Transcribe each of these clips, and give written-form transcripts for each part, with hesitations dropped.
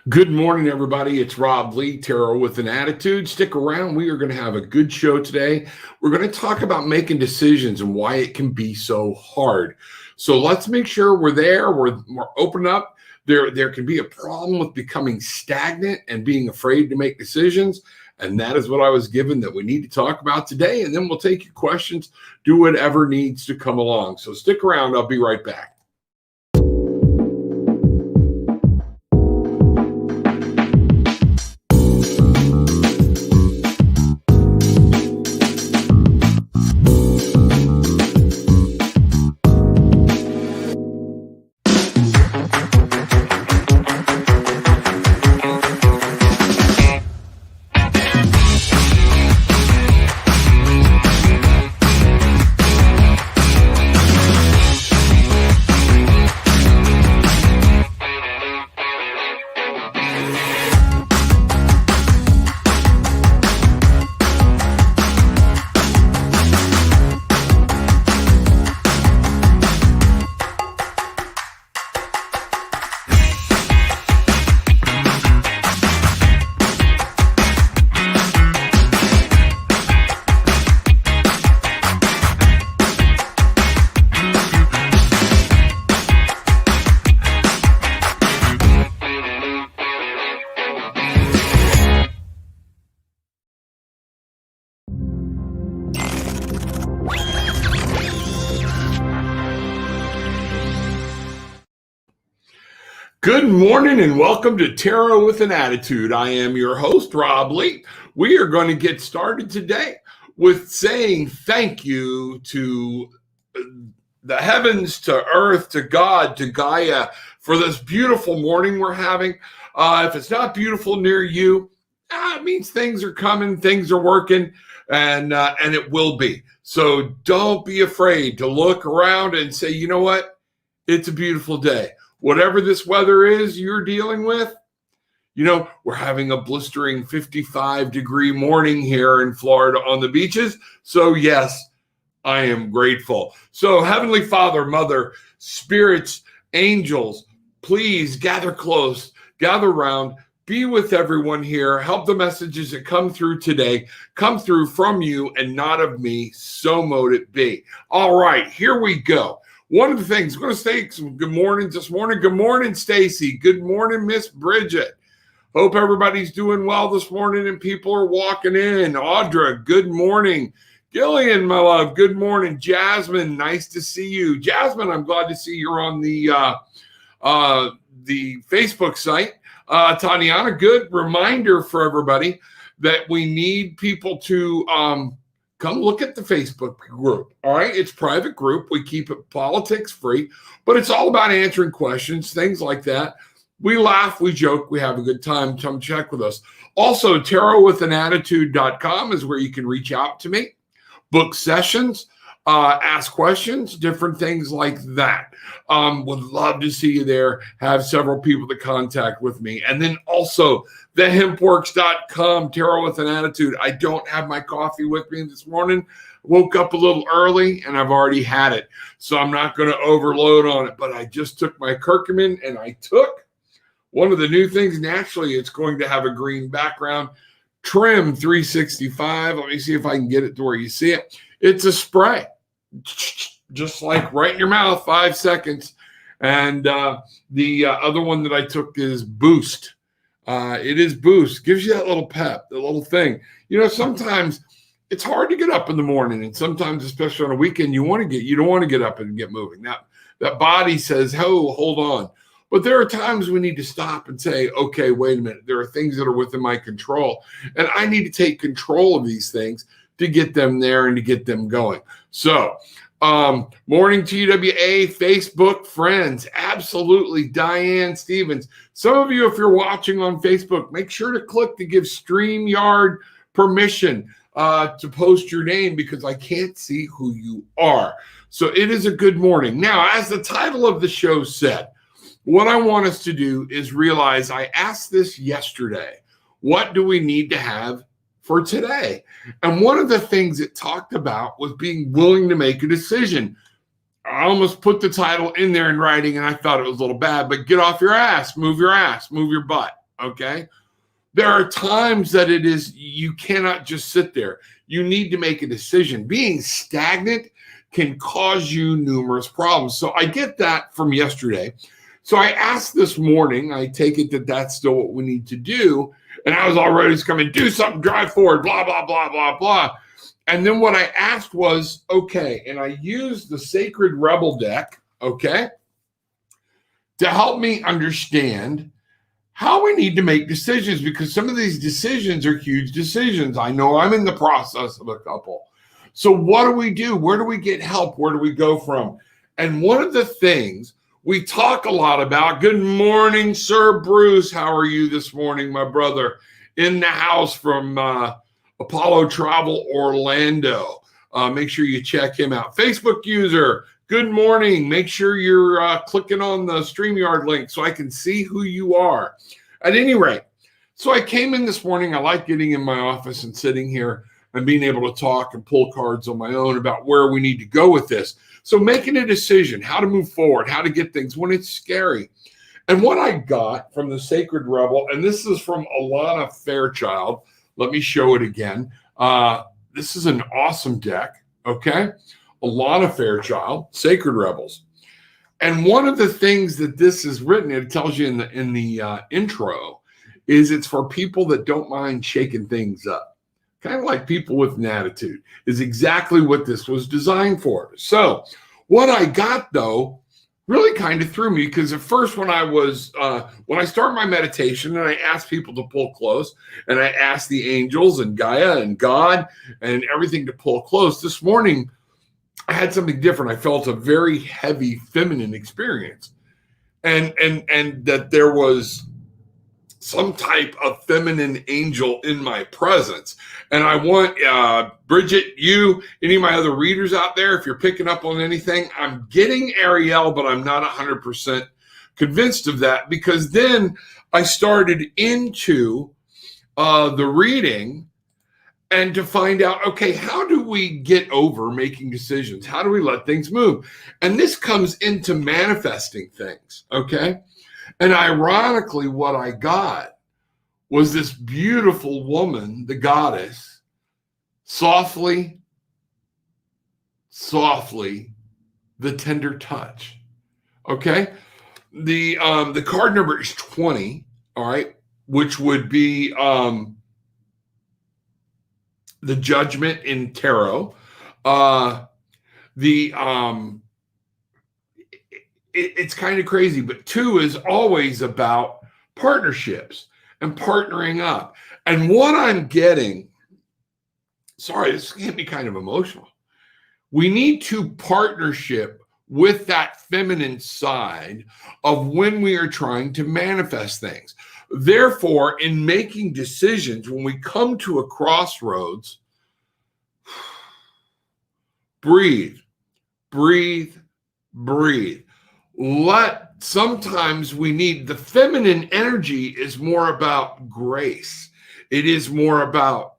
Good morning, everybody. It's Rob Lee, Tarot with an Attitude. Stick around. We are going to have a good show today. We're going to talk about making decisions and why it can be so hard. So let's make sure we're there. We're open up. There can be a problem with becoming stagnant and being afraid to make decisions. And that is what I was given that we need to talk about today. And then we'll take your questions, do whatever needs to come along. So stick around. I'll be right back. Good morning and welcome to Tarot with an Attitude. I am your host, Rob Lee. We are going to get started today with saying thank you to the heavens, to earth, to God, to Gaia for this beautiful morning we're having. If it's not beautiful near you, it means things are coming, things are working, and it will be. So don't be afraid to look around and say, you know what? It's a beautiful day. Whatever this weather is you're dealing with, we're having a blistering 55-degree morning here in Florida on the beaches. So yes, I am grateful. So Heavenly Father, Mother, spirits, angels, please gather close, gather round, be with everyone here. Help the messages that come through today come through from you and not of me. So mote it be. All right, here we go. One of the things, I'm going to say some good mornings this morning. Good morning, Stacy. Good morning, Miss Bridget. Hope everybody's doing well this morning and people are walking in. Audra, good morning. Gillian, my love, good morning. Jasmine, nice to see you. Jasmine, I'm glad to see you're on the Facebook site. Tatiana, good reminder for everybody that we need people to come look at the Facebook group. All right. It's a private group. We keep it politics free, but it's all about answering questions, things like that. We laugh, we joke, we have a good time. Come check with us. Also, tarotwithanattitude.com is where you can reach out to me, book sessions, ask questions, different things like that. Would love to see you there. Have several people to contact with me. And then also thehempworks.com, Tarot with an Attitude. I don't have my coffee with me this morning. Woke up a little early and I've already had it. So I'm not going to overload on it. But I just took my curcumin and I took one of the new things. Naturally, it's going to have a green background. Trim 365. Let me see if I can get it to where you see it. It's a spray, just like right in your mouth, 5 seconds. And the other one that I took is Boost. It is Boost. Gives you that little pep, the little thing. Sometimes it's hard to get up in the morning, and sometimes, especially on a weekend, you don't want to get up and get moving. That body says, "Oh, hold on." But there are times we need to stop and say, "Okay, wait a minute. There are things that are within my control, and I need to take control of these things to get them there and to get them going." So, morning TWA, Facebook friends, absolutely. Diane Stevens. Some of you, if you're watching on Facebook, make sure to click to give StreamYard permission to post your name because I can't see who you are. So it is a good morning. Now, as the title of the show said, what I want us to do is realize I asked this yesterday. What do we need to have for today? And one of the things it talked about was being willing to make a decision. I almost put the title in there in writing and I thought it was a little bad, but get off your ass, move your butt. okay? There are times that you cannot just sit there. You need to make a decision. Being stagnant can cause you numerous problems. So I get that from yesterday. So I asked this morning, I take it that that's still what we need to do. And I was already coming, do something, drive forward, blah, blah, blah, blah, blah. And then what I asked was, okay, and I used the Sacred Rebel deck, okay, to help me understand how we need to make decisions, because some of these decisions are huge decisions. I know I'm in the process of a couple. So what do we do? Where do we get help? Where do we go from? And one of the things we talk a lot about, good morning, Sir Bruce. How are you this morning, my brother? In the house from Apollo Travel Orlando. Make sure you check him out. Facebook user, good morning. Make sure you're clicking on the StreamYard link so I can see who you are. At any rate, so I came in this morning. I like getting in my office and sitting here and being able to talk and pull cards on my own about where we need to go with this. So making a decision, how to move forward, how to get things when it's scary. And what I got from the Sacred Rebel, and this is from Alana Fairchild. Let me show it again. This is an awesome deck, okay? Alana Fairchild, Sacred Rebels. And one of the things that this is written, it tells you in the intro, is it's for people that don't mind shaking things up. Kind of like people with an attitude is exactly what this was designed for. So what I got, though, really kind of threw me, because at first when I start my meditation and I ask people to pull close, and I ask the angels and Gaia and God and everything to pull close, this morning I had something different. I felt a very heavy feminine experience, and that there was some type of feminine angel in my presence. And I want Bridget, you, any of my other readers out there, if you're picking up on anything, I'm getting Ariel, but I'm not 100% convinced of that, because then I started into the reading and to find out, okay, how do we get over making decisions? How do we let things move? And this comes into manifesting things, okay? And ironically, what I got was this beautiful woman, the goddess, softly, the tender touch. Okay? The card number is 20, all right, which would be the Judgment in tarot. It's kind of crazy, but 2 is always about partnerships and partnering up. And what I'm getting, sorry, this can be kind of emotional. We need to partnership with that feminine side of when we are trying to manifest things. Therefore, in making decisions, when we come to a crossroads, breathe. Sometimes we need, the feminine energy is more about grace. It is more about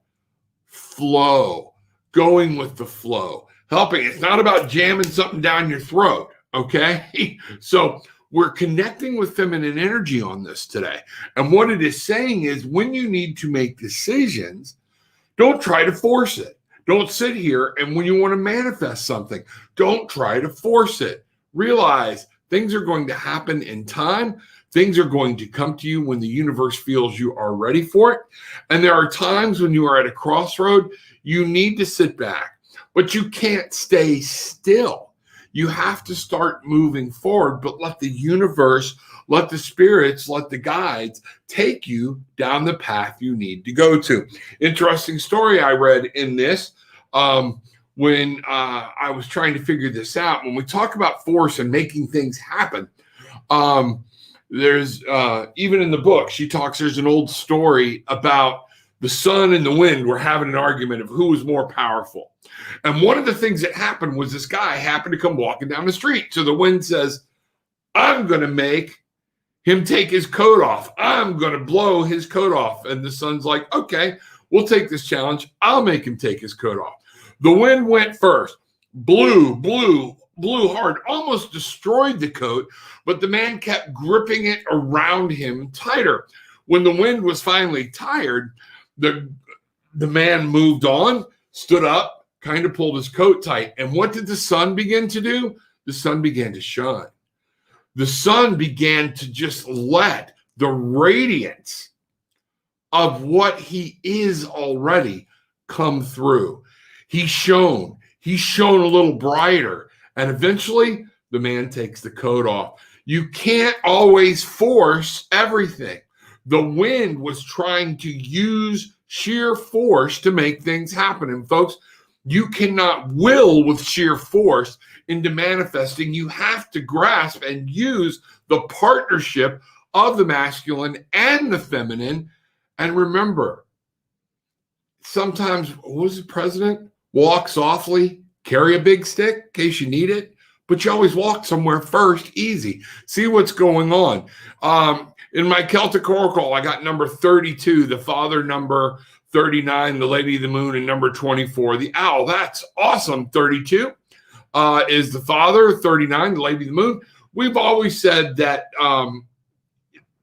flow, going with the flow, helping. It's not about jamming something down your throat, okay? So we're connecting with feminine energy on this today. And what it is saying is, when you need to make decisions, don't try to force it. Don't sit here, and when you want to manifest something, don't try to force it. Realize things are going to happen in time. Things are going to come to you when the universe feels you are ready for it. And there are times when you are at a crossroad, you need to sit back, but you can't stay still. You have to start moving forward, but let the universe, let the spirits, let the guides take you down the path you need to go to. Interesting story I read in this. When I was trying to figure this out, when we talk about force and making things happen, there's even in the book, there's an old story about the sun and the wind were having an argument of who was more powerful. And one of the things that happened was this guy happened to come walking down the street. So the wind says, I'm going to make him take his coat off. I'm going to blow his coat off. And the sun's like, okay, we'll take this challenge. I'll make him take his coat off. The wind went first, blew hard, almost destroyed the coat, but the man kept gripping it around him tighter. when the wind was finally tired, the man moved on, stood up, kind of pulled his coat tight. And what did the sun begin to do? The sun began to shine. The sun began to just let the radiance of what he is already come through. He shone a little brighter. And eventually, the man takes the coat off. You can't always force everything. The wind was trying to use sheer force to make things happen. And folks, you cannot will with sheer force into manifesting. You have to grasp and use the partnership of the masculine and the feminine. And remember, sometimes, who's the president? Walk softly, carry a big stick in case you need it, but you always walk somewhere first, easy. See what's going on. In my Celtic Oracle, I got number 32, the father number 39, the lady of the moon, and number 24, the owl. That's awesome. 32 is the father, 39, the lady of the moon. We've always said that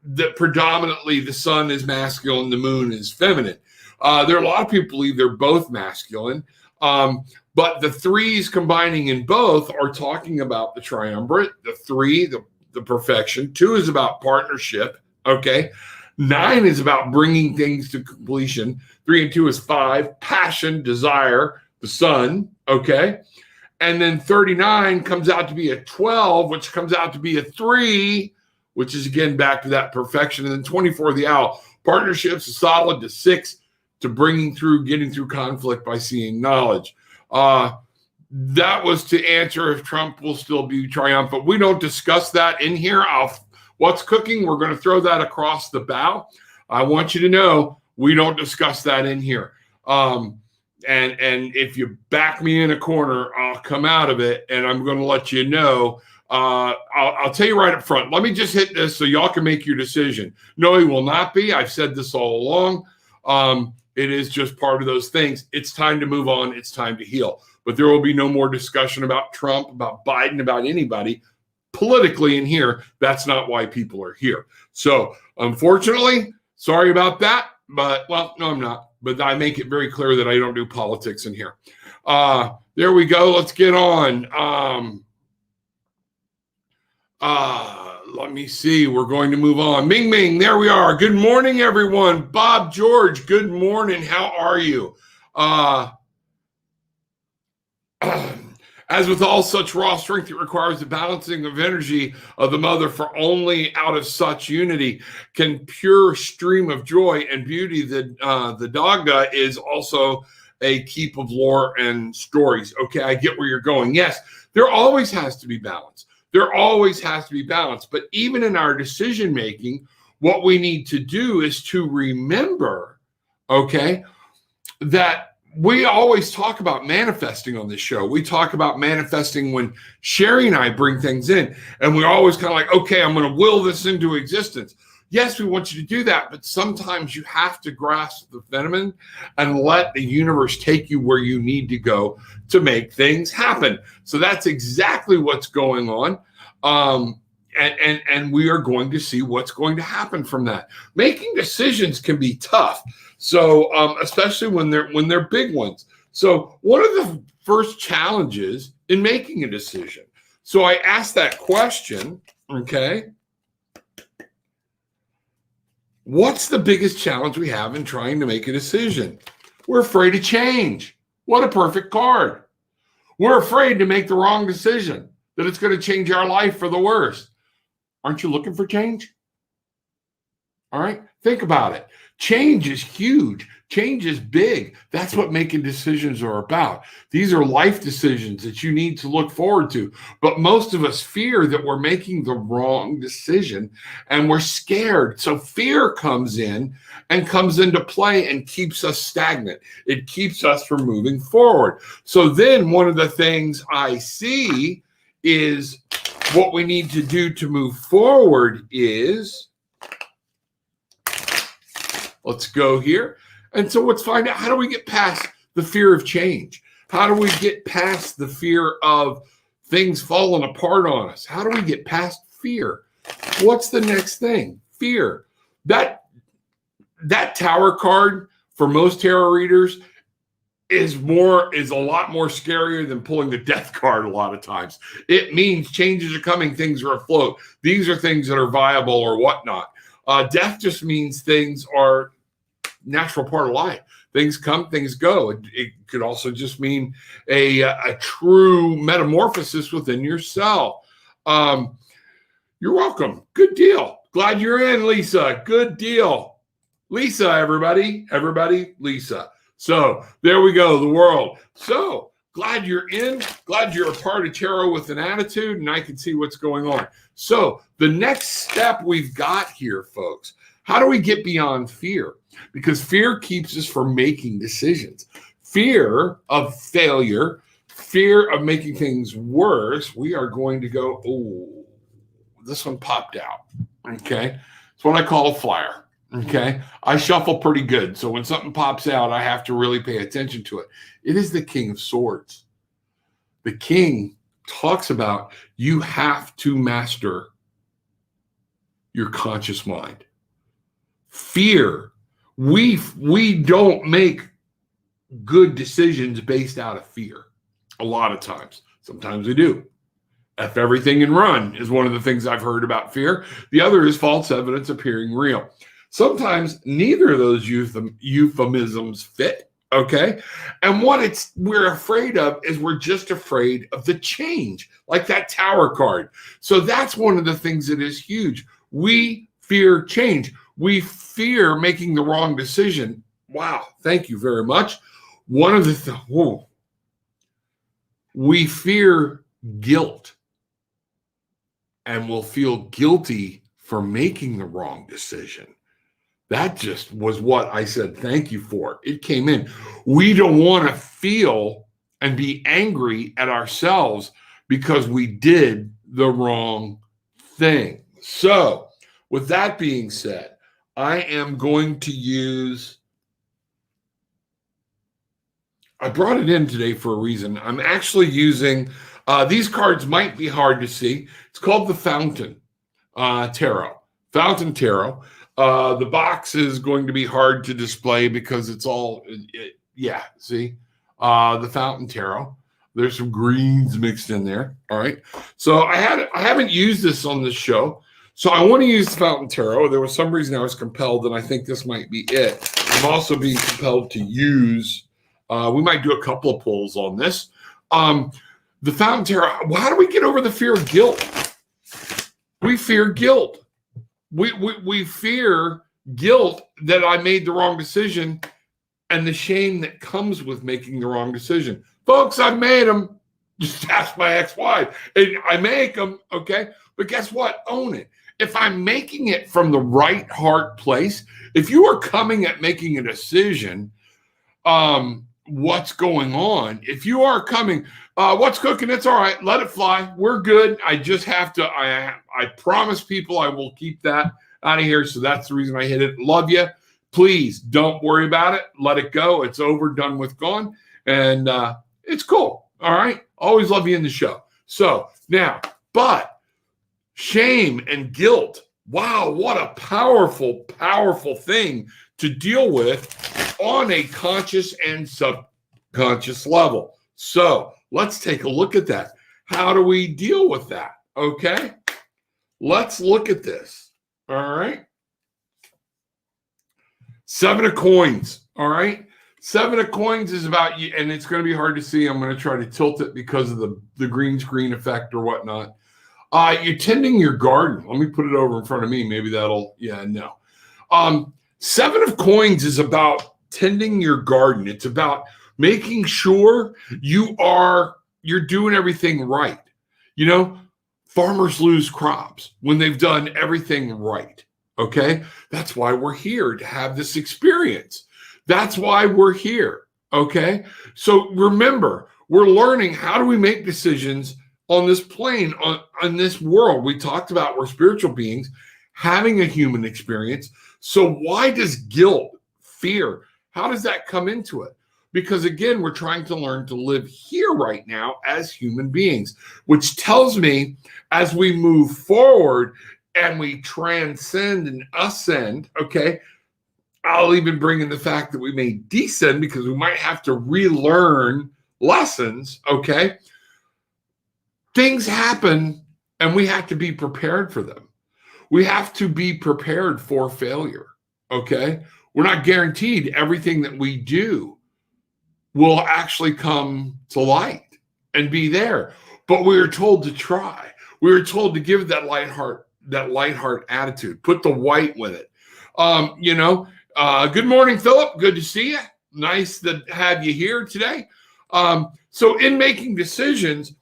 that predominantly the sun is masculine, the moon is feminine. There are a lot of people who believe they're both masculine, but the threes combining in both are talking about the triumvirate, the three, the perfection. 2 is about partnership, okay? 9 is about bringing things to completion. 3 and 2 is 5, passion, desire, the sun, okay? And then 39 comes out to be a 12, which comes out to be a 3, which is again back to that perfection. And then 24, the owl. Partnerships, a solid, to 6, to getting through conflict by seeing knowledge. That was to answer if Trump will still be triumphant. We don't discuss that in here. What's cooking? We're going to throw that across the bow. I want you to know we don't discuss that in here. And if you back me in a corner, I'll come out of it, and I'm going to let you know. I'll tell you right up front. Let me just hit this so y'all can make your decision. No, he will not be. I've said this all along. It is just part of those things. It's time to move on. It's time to heal. But there will be no more discussion about Trump, about Biden, about anybody politically in here. That's not why people are here. So unfortunately, sorry about that. But, well, no, I'm not. But I make it very clear that I don't do politics in here. There we go. Let's get on. Let me see. We're going to move on. Ming Ming, there we are. Good morning, everyone. Bob George, good morning. How are you? As with all such raw strength, it requires the balancing of energy of the mother, for only out of such unity can pure stream of joy and beauty. The Dagda is also a keep of lore and stories. Okay, I get where you're going. Yes, there always has to be balance. There always has to be balance. But even in our decision making, what we need to do is to remember, okay, that we always talk about manifesting on this show. We talk about manifesting when Sherry and I bring things in, and we're always kind of like, okay, I'm going to will this into existence. Yes, we want you to do that, but sometimes you have to grasp the feminine and let the universe take you where you need to go to make things happen. So that's exactly what's going on. And we are going to see what's going to happen from that. Making decisions can be tough. So especially when they're big ones. So one of the first challenges in making a decision. So I asked that question, okay? What's the biggest challenge we have in trying to make a decision? We're afraid of change. What a perfect card. We're afraid to make the wrong decision, that it's going to change our life for the worse. Aren't you looking for change? All right, think about it. Change is huge. Change is big. That's what making decisions are about. These are life decisions that you need to look forward to. But most of us fear that we're making the wrong decision, and we're scared. So fear comes into play and keeps us stagnant. It keeps us from moving forward. So then one of the things I see is what we need to do to move forward is, let's go here. And so let's find out, how do we get past the fear of change? How do we get past the fear of things falling apart on us? How do we get past fear? What's the next thing? Fear. That that Tower card for most tarot readers is a lot more scarier than pulling the Death card a lot of times. It means changes are coming, things are afloat. These are things that are viable or whatnot. Death just means things are natural part of life. Things come, things go. It could also just mean a true metamorphosis within yourself. You're welcome. Good deal. Glad you're in, Lisa. Good deal. Lisa, everybody, Lisa. So there we go, the world. So glad you're in. Glad you're a part of Tarot with an Attitude, and I can see what's going on. So the next step we've got here, folks, how do we get beyond fear? Because fear keeps us from making decisions. Fear of failure, fear of making things worse. We are going to go, oh, this one popped out. Okay. It's what I call a flyer. Okay. I shuffle pretty good. So when something pops out, I have to really pay attention to it. It is the King of Swords. The King talks about you have to master your conscious mind. Fear. We don't make good decisions based out of fear. A lot of times. Sometimes we do. F everything and run is one of the things I've heard about fear. The other is false evidence appearing real. Sometimes neither of those euphemisms fit, okay? And what we're afraid of is we're just afraid of the change, like that Tower card. So that's one of the things that is huge. We fear change. We fear making the wrong decision. Wow, thank you very much. One of the we fear guilt, and we'll feel guilty for making the wrong decision. That just was what I said thank you for. It came in. We don't want to feel and be angry at ourselves because we did the wrong thing. So, with that being said, I am going to use, I brought it in today for a reason. I'm actually using, these cards might be hard to see. It's called the Fountain Tarot. Fountain Tarot. The box is going to be hard to display because it's all, see? The Fountain Tarot. There's some greens mixed in there. All right. So I haven't used this on this show. So I want to use the Fountain Tarot. There was some reason I was compelled, and I think this might be it. I'm also being compelled to use, we might do a couple of pulls on this. The Fountain Tarot, how do we get over the fear of guilt? We fear guilt. We fear guilt that I made the wrong decision and the shame that comes with making the wrong decision. Folks, I've made them. Just ask my ex-wife. And I make them, okay? But guess what? Own it. If I'm making it from the right heart place, if you are coming at making a decision, what's going on? If you are coming, what's cooking? It's all right. Let it fly. We're good. I just have to, I promise people I will keep that out of here. So that's the reason I hit it. Love you. Please don't worry about it. Let it go. It's over, done with, gone. And it's cool. All right. Always love you in the show. So now, but shame and guilt. Wow, what a powerful, powerful thing to deal with on a conscious and subconscious level. So let's take a look at that. How do we deal with that? Okay, let's look at this. All right. 7 of Coins. All right. 7 of Coins is about you, and it's going to be hard to see. I'm going to try to tilt it because of the green screen effect or whatnot. You're tending your garden. Let me put it over in front of me. Maybe that'll, no. 7 of Coins is about tending your garden. It's about making sure you're doing everything right. You know, farmers lose crops when they've done everything right. Okay. That's why we're here, to have this experience. That's why we're here. Okay. So remember, we're learning, how do we make decisions on this plane, on this world? We talked about we're spiritual beings having a human experience. So why does guilt, fear, how does that come into it? Because again, we're trying to learn to live here right now as human beings, which tells me as we move forward and we transcend and ascend, okay, I'll even bring in the fact that we may descend because we might have to relearn lessons, okay? Things happen and we have to be prepared for them. We have to be prepared for failure, okay? We're not guaranteed everything that we do will actually come to light and be there. But we are told to try. We are told to give that light heart attitude. Put the white with it. Good morning, Philip. Good to see you. Nice to have you here today. So in making decisions,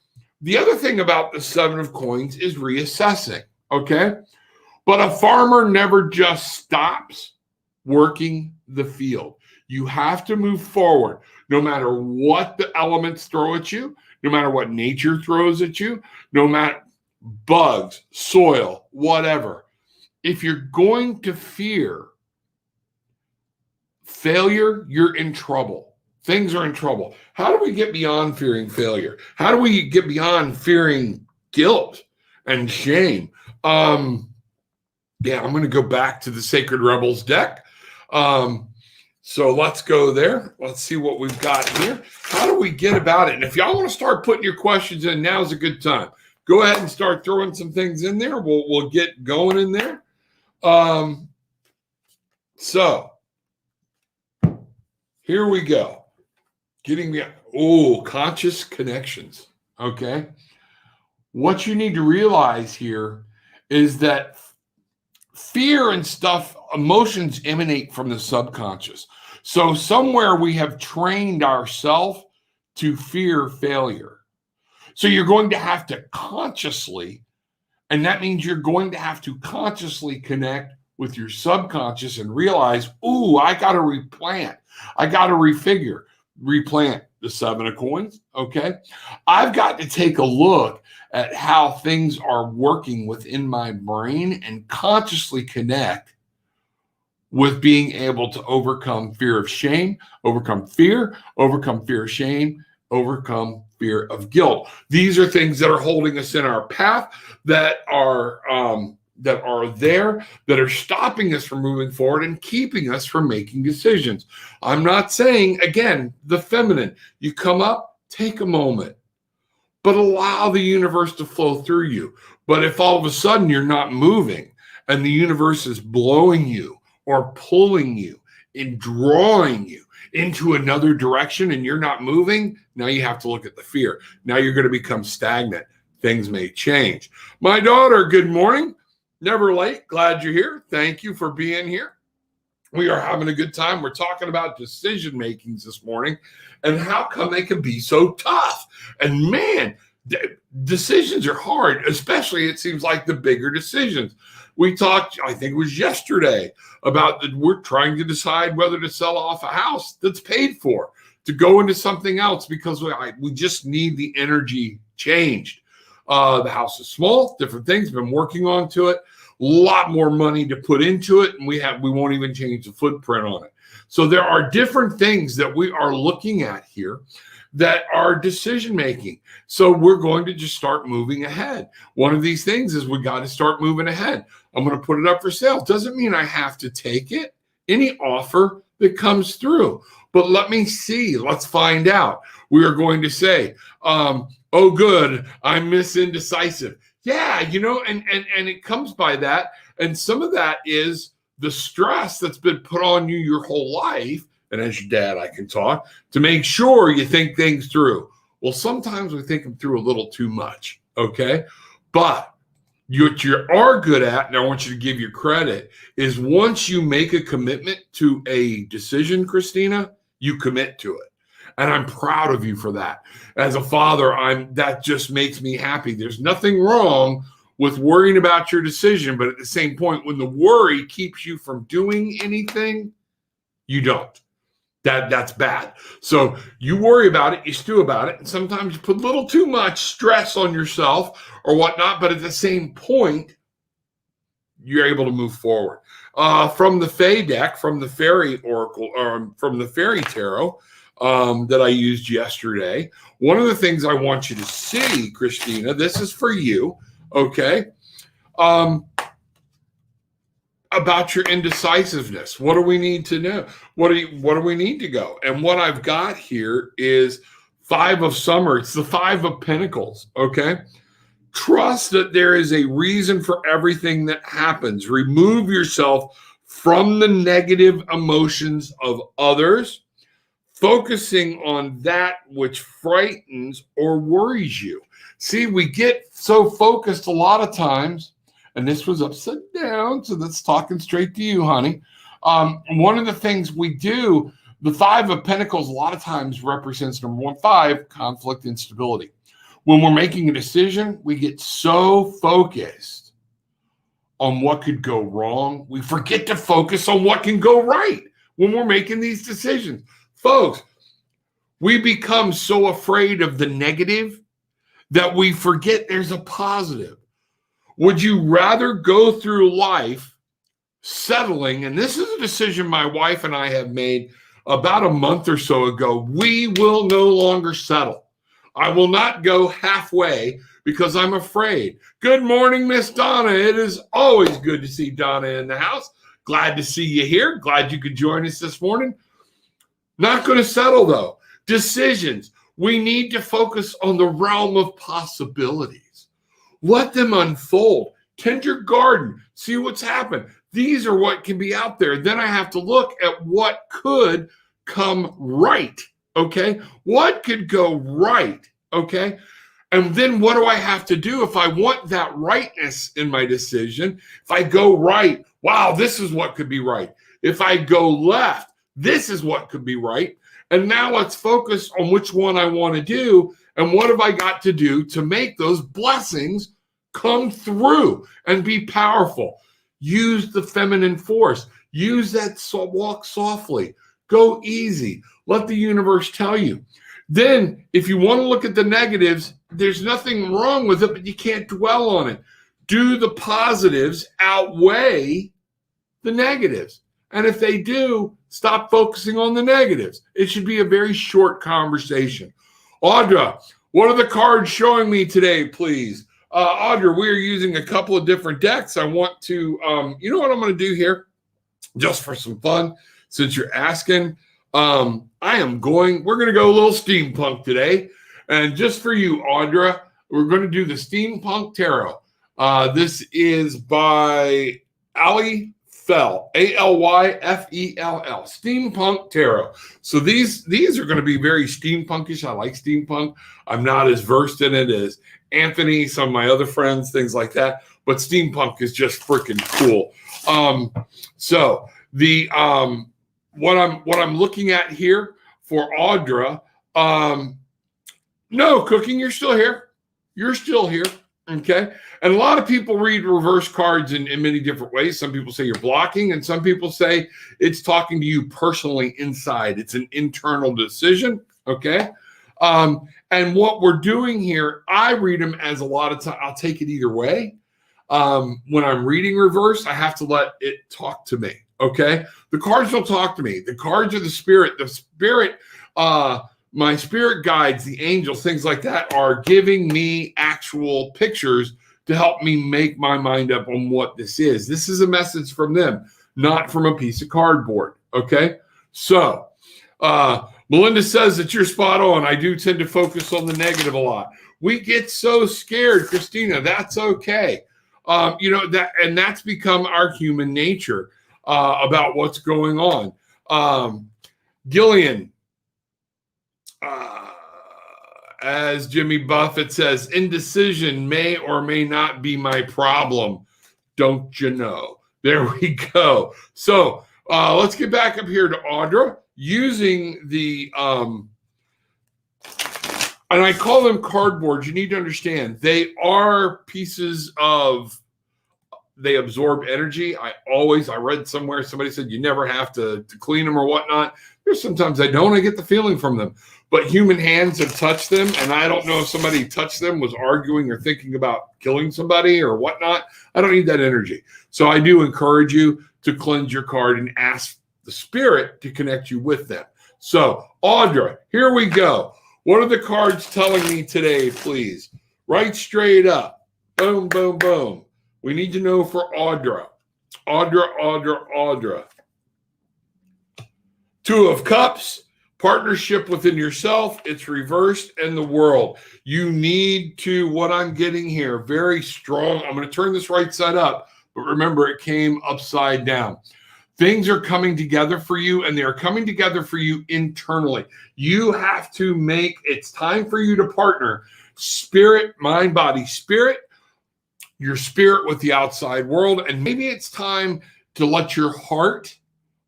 the other thing about the 7 of coins is reassessing, okay? But a farmer never just stops working the field. You have to move forward no matter what the elements throw at you, no matter what nature throws at you, no matter bugs, soil, whatever. If you're going to fear failure, you're in trouble. Things are in trouble. How do we get beyond fearing failure? How do we get beyond fearing guilt and shame? I'm going to go back to the Sacred Rebels deck. So let's go there. Let's see what we've got here. How do we get about it? And if y'all want to start putting your questions in, now's a good time. Go ahead and start throwing some things in there. We'll get going in there. So here we go. Conscious connections. Okay. What you need to realize here is that fear and stuff, emotions emanate from the subconscious. So somewhere we have trained ourselves to fear failure. So you're going to have to consciously, and that means you're going to have to consciously connect with your subconscious and realize, I got to replant. I got to replant the 7 of coins. Okay. I've got to take a look at how things are working within my brain and consciously connect with being able to overcome fear of shame, overcome fear of shame, overcome fear of guilt. These are things that are holding us in our path, that are there, that are stopping us from moving forward and keeping us from making decisions. I'm not saying, again, the feminine, you come up, take a moment, but allow the universe to flow through you. But if all of a sudden you're not moving and the universe is blowing you or pulling you and drawing you into another direction and you're not moving, now you have to look at the fear. Now you're going to become stagnant. Things may change. My daughter, good morning. Never late. Glad you're here. Thank you for being here. We are having a good time. We're talking about decision makings this morning and how come they can be so tough. And man, decisions are hard, especially it seems like the bigger decisions. We talked, I think it was yesterday, about that we're trying to decide whether to sell off a house that's paid for to go into something else because we just need the energy changed. The house is small, different things, been working on to it, a lot more money to put into it, and we won't even change the footprint on it. So there are different things that we are looking at here that are decision making. So we're going to just start moving ahead. One of these things is we got to start moving ahead. I'm going to put it up for sale. Doesn't mean I have to take it, any offer that comes through. But let me see. Let's find out. We are going to say, oh, good, I'm indecisive. Yeah, and it comes by that. And some of that is the stress that's been put on you your whole life. And as your dad, I can talk to make sure you think things through. Well, sometimes we think them through a little too much. Okay. But what you are good at, and I want you to give you credit, is once you make a commitment to a decision, Christina, you commit to it. And I'm proud of you for that. As a father, that just makes me happy. There's nothing wrong with worrying about your decision, but at the same point, when the worry keeps you from doing anything, you don't. That's bad. So you worry about it, you stew about it, and sometimes you put a little too much stress on yourself or whatnot, but at the same point, you're able to move forward. From the Fae deck, from the Fairy Oracle, from the Fairy Tarot that I used yesterday, one of the things I want you to see, Christina, this is for you, okay? I about your indecisiveness. What do we need to know? What do we need to go? And what I've got here is 5 of Summer. It's the 5 of Pentacles, okay? Trust that there is a reason for everything that happens. Remove yourself from the negative emotions of others, focusing on that which frightens or worries you. See, we get so focused a lot of times, and this was upside down, so that's talking straight to you, honey. One of the things we do, the 5 of Pentacles a lot of times represents, number 1, 5, conflict, instability. When we're making a decision, we get so focused on what could go wrong, we forget to focus on what can go right when we're making these decisions. Folks, we become so afraid of the negative that we forget there's a positive. Would you rather go through life settling? And this is a decision my wife and I have made about a month or so ago. We will no longer settle. I will not go halfway because I'm afraid. Good morning, Miss Donna. It is always good to see Donna in the house. Glad to see you here. Glad you could join us this morning. Not going to settle, though. Decisions. We need to focus on the realm of possibilities. Let them unfold. Tend your garden. See what's happened. These are what can be out there. Then I have to look at what could come right. Okay? What could go right? Okay? And then what do I have to do if I want that rightness in my decision? If I go right, wow, this is what could be right. If I go left, this is what could be right. And now let's focus on which one I want to do and what have I got to do to make those blessings come through and be powerful. Use the feminine force. Use that walk softly. Go easy. Let the universe tell you. Then, if you want to look at the negatives, there's nothing wrong with it, but you can't dwell on it. Do the positives outweigh the negatives? And if they do, stop focusing on the negatives. It should be a very short conversation. Audra, what are the cards showing me today, please? Audra, we are using a couple of different decks. I want to, you know what I'm going to do here? Just for some fun, since you're asking, we're going to go a little steampunk today. And just for you, Audra, we're going to do the Steampunk Tarot. This is by Ali Fell, Alyfell, Steampunk Tarot. So these are going to be very steampunkish. I like steampunk. I'm not as versed in it as Anthony, some of my other friends, things like that. But steampunk is just freaking cool. So the what I'm looking at here for Audra, no, Cooking, you're still here. You're still here. Okay. And a lot of people read reverse cards in many different ways. Some people say you're blocking, and some people say it's talking to you personally inside. It's an internal decision. Okay. And what we're doing here, I read them as a lot of time. I'll take it either way. When I'm reading reverse, I have to let it talk to me. Okay. The cards don't talk to me. The cards are the spirit. The spirit, my spirit guides, the angels, things like that are giving me actual pictures to help me make my mind up on what this is. This is a message from them, not from a piece of cardboard. Okay. So, Melinda says that you're spot on. I do tend to focus on the negative a lot. We get so scared, Christina. That's okay. That's become our human nature about what's going on. Gillian, as Jimmy Buffett says, indecision may or may not be my problem. Don't you know? There we go. So let's get back up here to Audra using the, and I call them cardboards. You need to understand they are pieces of, they absorb energy. I read somewhere, somebody said you never have to clean them or whatnot. There's sometimes I don't, I get the feeling from them. But human hands have touched them, and I don't know if somebody touched them, was arguing or thinking about killing somebody or whatnot. I don't need that energy. So I do encourage you to cleanse your card and ask the spirit to connect you with them. So, Audra, here we go. What are the cards telling me today, please? Right straight up. Boom, boom, boom. We need to know for Audra. Audra. Two of Cups, partnership within yourself. It's reversed and the world. You need to, what I'm getting here, very strong. I'm going to turn this right side up, but remember it came upside down. Things are coming together for you, and they're coming together for you internally. You have to it's time for you to partner spirit, mind, body, spirit, your spirit with the outside world. And maybe it's time to let your heart,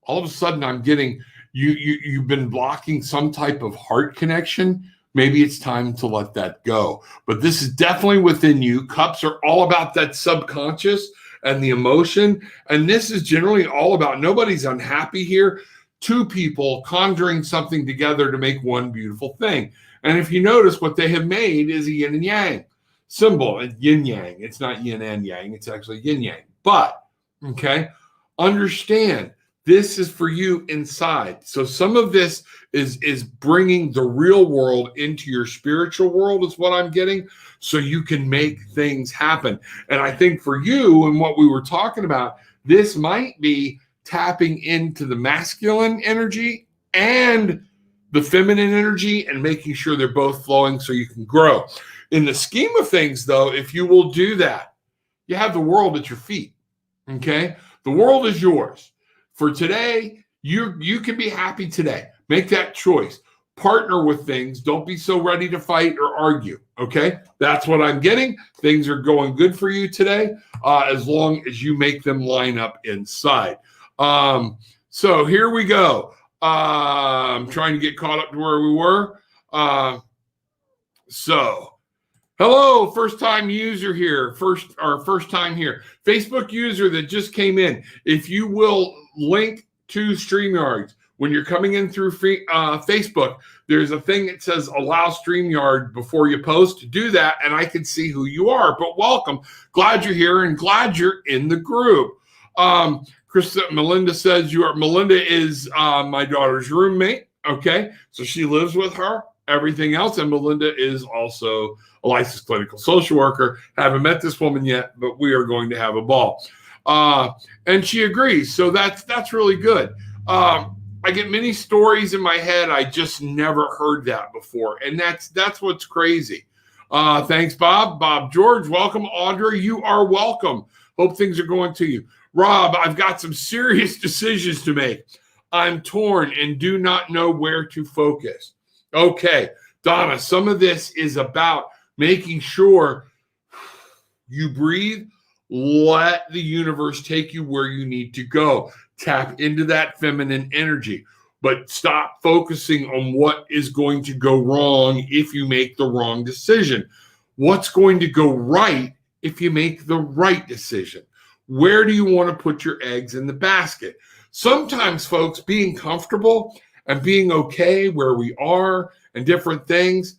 all of a sudden I'm getting, you've been blocking some type of heart connection. Maybe it's time to let that go. But this is definitely within you. Cups are all about that subconscious and the emotion. And this is generally all about, nobody's unhappy here. Two people conjuring something together to make one beautiful thing. And if you notice, what they have made is a yin and yang symbol, yin yang. It's not yin and yang, it's actually yin yang. But, okay, understand, this is for you inside. So some of this is bringing the real world into your spiritual world is what I'm getting, so you can make things happen. And I think for you and what we were talking about, this might be tapping into the masculine energy and the feminine energy and making sure they're both flowing so you can grow. In the scheme of things, though, if you will do that, you have the world at your feet, okay? The world is yours. For today, you can be happy today. Make that choice. Partner with things. Don't be so ready to fight or argue, okay? That's what I'm getting. Things are going good for you today, as long as you make them line up inside. So here we go. I'm trying to get caught up to where we were. Hello, first-time user here. First time here. Facebook user that just came in. If you will link to StreamYard, when you're coming in through Facebook, there's a thing that says allow StreamYard before you post. Do that, and I can see who you are. But welcome. Glad you're here and glad you're in the group. Melinda says Melinda is my daughter's roommate. Okay, so she lives with her. Everything else, and Melinda is also a licensed clinical social worker. Haven't met this woman yet, but we are going to have a ball. And she agrees, so that's really good. I get many stories in my head. I just never heard that before, and that's what's crazy. Thanks, Bob. Bob George, welcome. Audrey, you are welcome. Hope things are going to you. Rob, I've got some serious decisions to make. I'm torn and do not know where to focus. Okay, Donna, some of this is about making sure you breathe, let the universe take you where you need to go. Tap into that feminine energy, but stop focusing on what is going to go wrong if you make the wrong decision. What's going to go right if you make the right decision? Where do you want to put your eggs in the basket? Sometimes, folks, being comfortable and being okay where we are and different things,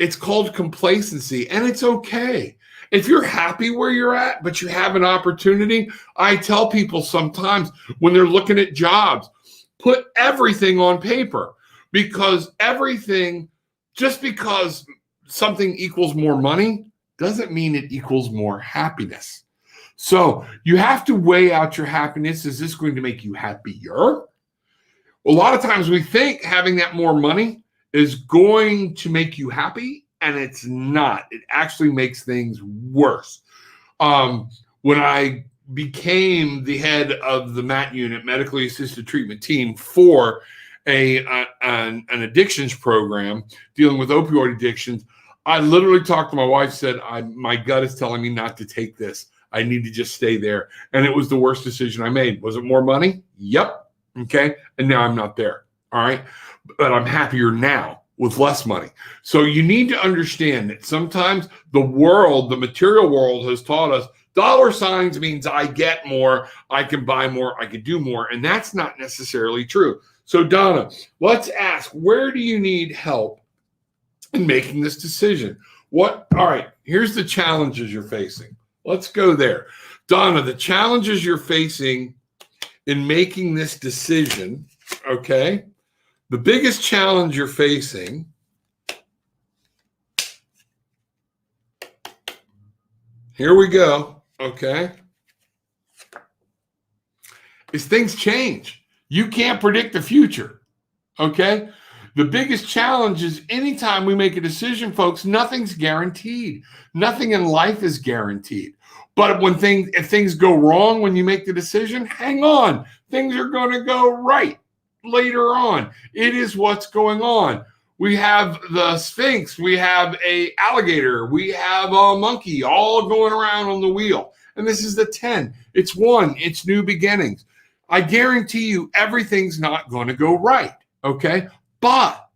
it's called complacency, and it's okay. If you're happy where you're at, but you have an opportunity, I tell people sometimes when they're looking at jobs, put everything on paper, because just because something equals more money doesn't mean it equals more happiness. So you have to weigh out your happiness. Is this going to make you happier? A lot of times we think having that more money is going to make you happy, and it's not. It actually makes things worse. When I became the head of the MAT unit, medically assisted treatment team, for an addictions program dealing with opioid addictions, I literally talked to my wife, said, my gut is telling me not to take this. I need to just stay there. And it was the worst decision I made. Was it more money? Yep. Okay. And now I'm not there. All right. But I'm happier now with less money. So you need to understand that sometimes the material world has taught us dollar signs means I get more, I can buy more, I can do more. And that's not necessarily true. So Donna, let's ask, where do you need help in making this decision? All right, here's the challenges you're facing. Let's go there. Donna, the challenges you're facing in making this decision, okay? The biggest challenge you're facing here we go, okay? is things change. You can't predict the future. Okay? The biggest challenge is anytime we make a decision, folks, nothing's guaranteed. Nothing in life is guaranteed. But if things go wrong when you make the decision, hang on. Things are going to go right later on. It is what's going on. We have the Sphinx, we have an alligator, we have a monkey all going around on the wheel. And this is the 10. It's 1. It's new beginnings. I guarantee you everything's not going to go right, okay? But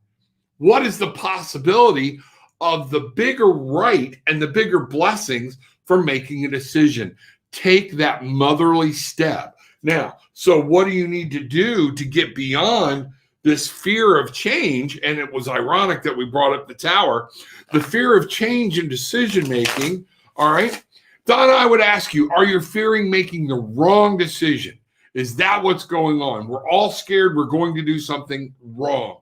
what is the possibility of the bigger right and the bigger blessings for making a decision? Take that motherly step. Now, so what do you need to do to get beyond this fear of change? And it was ironic that we brought up the tower. The fear of change and decision-making, all right? Donna, I would ask you, are you fearing making the wrong decision? Is that what's going on? We're all scared we're going to do something wrong.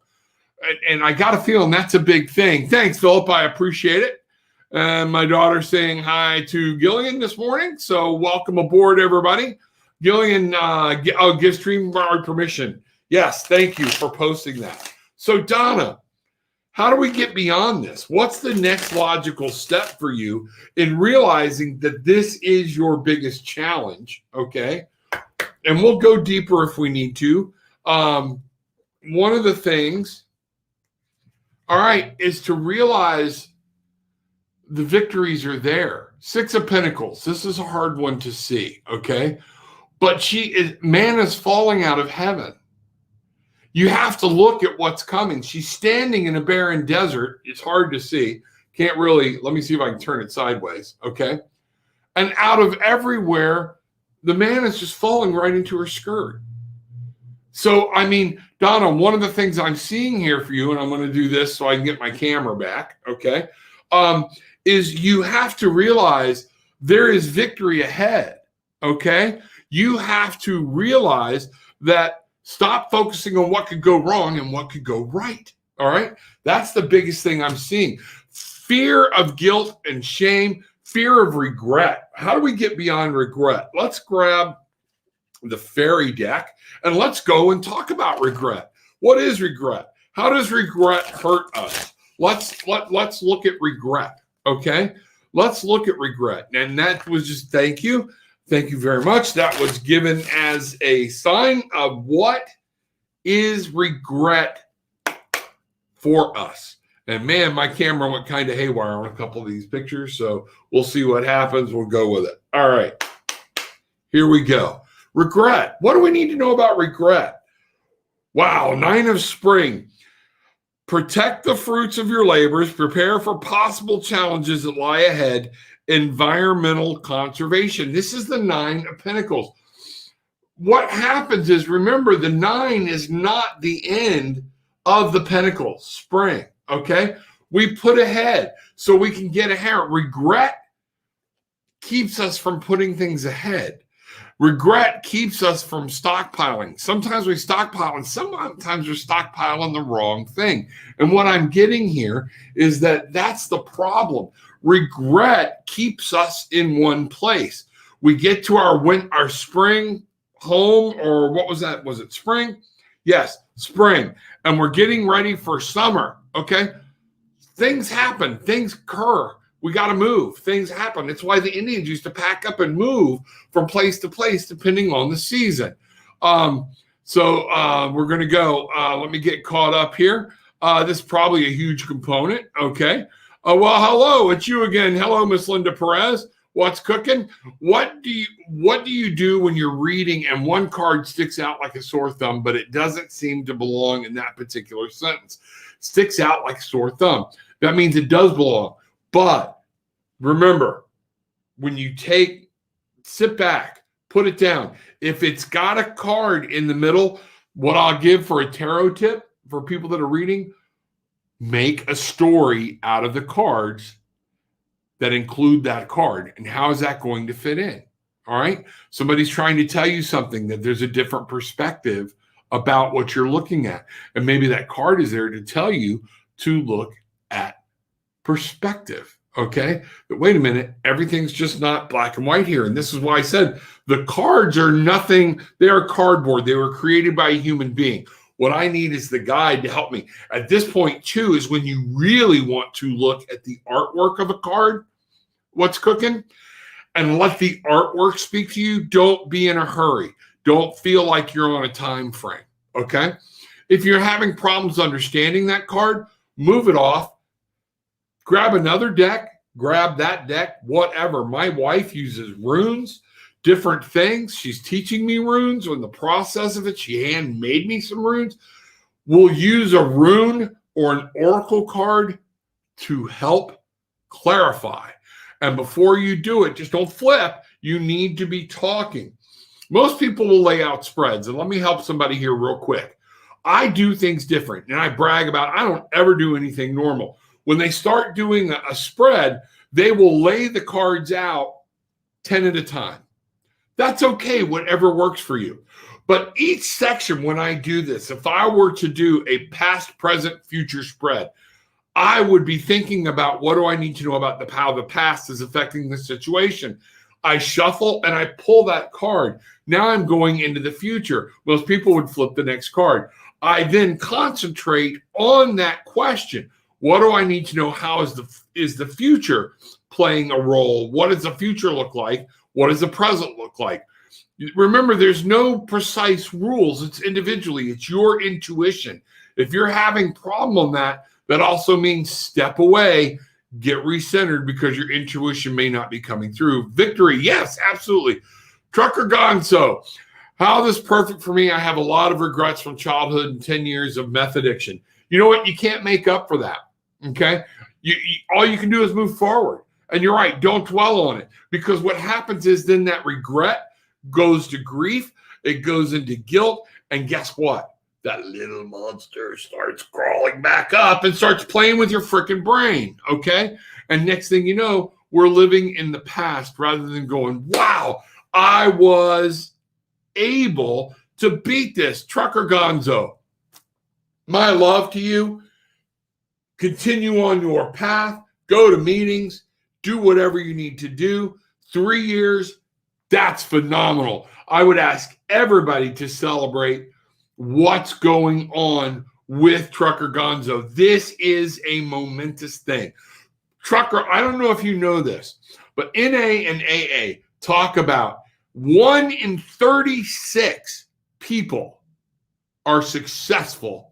And I got a feeling that's a big thing. Thanks, Philip. I appreciate it. And my daughter saying hi to Gillian this morning. So welcome aboard, everybody. Gillian, give StreamYard permission. Yes, thank you for posting that. So Donna, how do we get beyond this? What's the next logical step for you in realizing that this is your biggest challenge, okay? And we'll go deeper if we need to. One of the things, all right, is to realize the victories are there. 6 of Pentacles. This is a hard one to see, okay? But manna's falling out of heaven. You have to look at what's coming. She's standing in a barren desert. It's hard to see. Can't really, let me see if I can turn it sideways, okay? And out of everywhere, the manna's just falling right into her skirt. So, I mean, Donna, one of the things I'm seeing here for you, and I'm going to do this so I can get my camera back, okay, is you have to realize there is victory ahead, okay? You have to realize that stop focusing on what could go wrong and what could go right, all right? That's the biggest thing I'm seeing. Fear of guilt and shame, fear of regret. How do we get beyond regret? Let's grab the fairy deck and let's go and talk about regret. What is regret? How does regret hurt us? Let's look at regret, okay? Let's look at regret. And that was just thank you. Thank you very much. That was given as a sign of what is regret for us. And man, my camera went kind of haywire on a couple of these pictures, so we'll see what happens. We'll go with it. All right, here we go. Regret. What do we need to know about regret? Wow, 9 of Spring. Protect the fruits of your labors. Prepare for possible challenges that lie ahead. Environmental conservation. This is the 9 of Pentacles. What happens is, remember, the 9 is not the end of the Pentacles, Spring, okay? We put ahead so we can get ahead. Regret keeps us from putting things ahead. Regret keeps us from stockpiling. Sometimes we stockpile, and sometimes we're stockpiling the wrong thing. And what I'm getting here is that that's the problem. Regret keeps us in one place. We get to our spring home, or what was that? Was it spring? Yes, spring. And we're getting ready for summer, okay? Things happen. Things occur. We got to move. Things happen. It's why the Indians used to pack up and move from place to place depending on the season. So we're going to go. Let me get caught up here. This is probably a huge component, okay? Well, hello, it's you again. Hello, Miss Linda Perez. What's cooking? What do you do when you're reading and one card sticks out like a sore thumb, but it doesn't seem to belong in that particular sentence? Sticks out like a sore thumb. That means it does belong. But remember, when you sit back, put it down. If it's got a card in the middle, what I'll give for a tarot tip for people that are reading, make a story out of the cards that include that card. And how is that going to fit in? All right. Somebody's trying to tell you something, that there's a different perspective about what you're looking at. And maybe that card is there to tell you to look at perspective. Okay. But wait a minute. Everything's just not black and white here. And this is why I said the cards are nothing. They are cardboard. They were created by a human being. What I need is the guide to help me. At this point, too, is when you really want to look at the artwork of a card, what's cooking, and let the artwork speak to you. Don't be in a hurry. Don't feel like you're on a time frame. Okay. If you're having problems understanding that card, move it off. Grab another deck, grab that deck, whatever. My wife uses runes, different things. She's teaching me runes. In the process of it, she handmade me some runes. We'll use a rune or an oracle card to help clarify. And before you do it, just don't flip. You need to be talking. Most people will lay out spreads. And let me help somebody here real quick. I do things different. And I brag about I don't ever do anything normal. When they start doing a spread, they will lay the cards out 10 at a time. That's okay, whatever works for you. But each section, when I do this, if I were to do a past, present, future spread, I would be thinking about what do I need to know about how the past is affecting the situation. I shuffle and I pull that card. Now I'm going into the future. Most people would flip the next card. I then concentrate on that question. What do I need to know? How is the future playing a role? What does the future look like? What does the present look like? Remember, there's no precise rules. It's individually. It's your intuition. If you're having a problem on that, that also means step away, get recentered because your intuition may not be coming through. Victory, yes, absolutely. Trucker Gonzo, how this perfect for me? I have a lot of regrets from childhood and 10 years of meth addiction. You know what? You can't make up for that. Okay. All you can do is move forward. And you're right. Don't dwell on it, because what happens is then that regret goes to grief. It goes into guilt. And guess what? That little monster starts crawling back up and starts playing with your freaking brain. Okay. And next thing you know, we're living in the past rather than going, wow, I was able to beat this. Trucker Gonzo, my love to you. Continue on your path, go to meetings, do whatever you need to do. 3 years, that's phenomenal. I would ask everybody to celebrate what's going on with Trucker Gonzo. This is a momentous thing. Trucker, I don't know if you know this, but NA and AA talk about 1 in 36 people are successful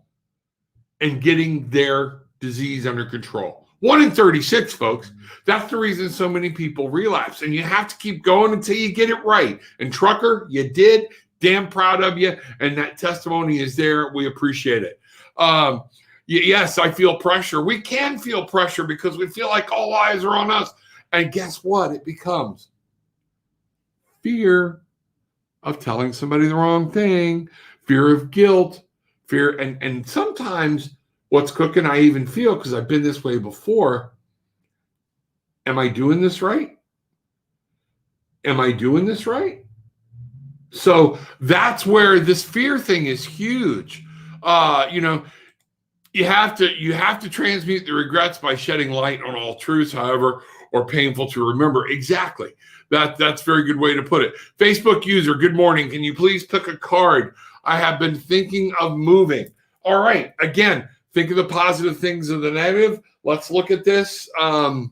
in getting their disease under control. 1 in 36, folks. That's the reason so many people relapse. And you have to keep going until you get it right. And Trucker, you did. Damn proud of you. And that testimony is there. We appreciate it. Yes, I feel pressure. We can feel pressure because we feel like all eyes are on us. And guess what? It becomes fear of telling somebody the wrong thing, fear of guilt, fear. And sometimes what's cooking, I even feel, because I've been this way before, am I doing this right? Am I doing this right? So that's where this fear thing is huge. You have to transmute the regrets by shedding light on all truths, however, or painful to remember. Exactly. That's a very good way to put it. Facebook user, good morning. Can you please pick a card? I have been thinking of moving. All right. Again, think of the positive things and the negative. Let's look at this. All